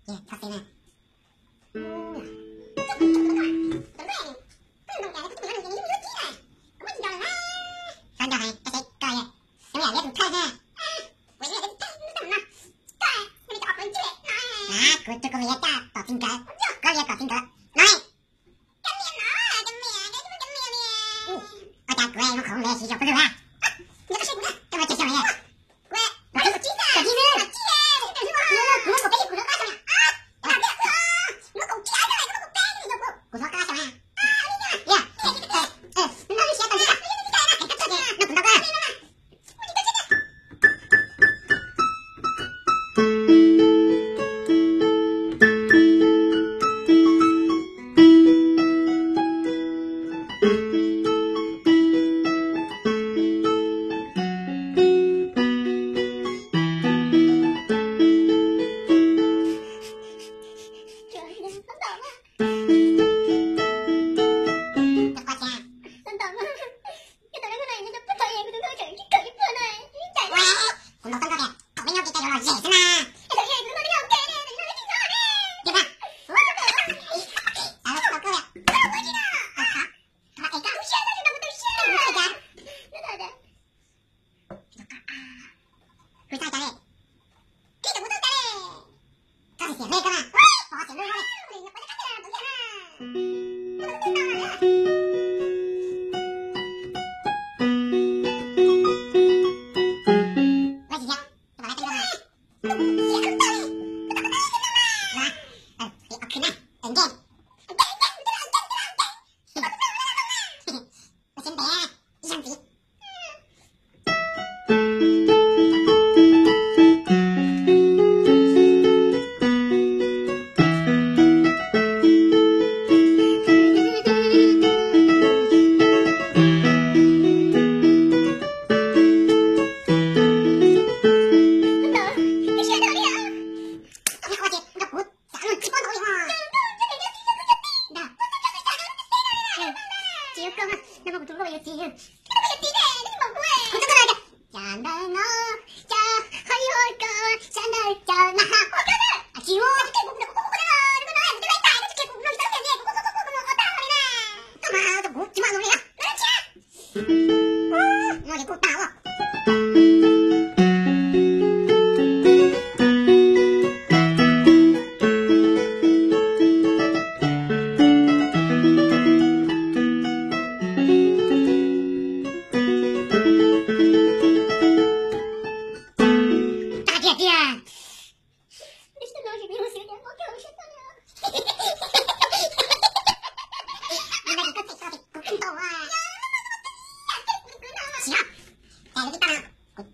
예, 탔어요. Của tôi có việc ta tỏ tình cờ có việc tỏ tình cờ nói ở ta quê nó không lẽ chỉ cho cái gì à nó có chuyện cái mà chơi chơi này quê nó có chi ra chi nữa nó có cái gì của nó có sao à nó cũng chia ra nó cũng tên gì đâu của nó có sao à ya nó đi xe tao đi nó cũng đâu có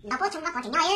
nó bố chúng nó có thể nói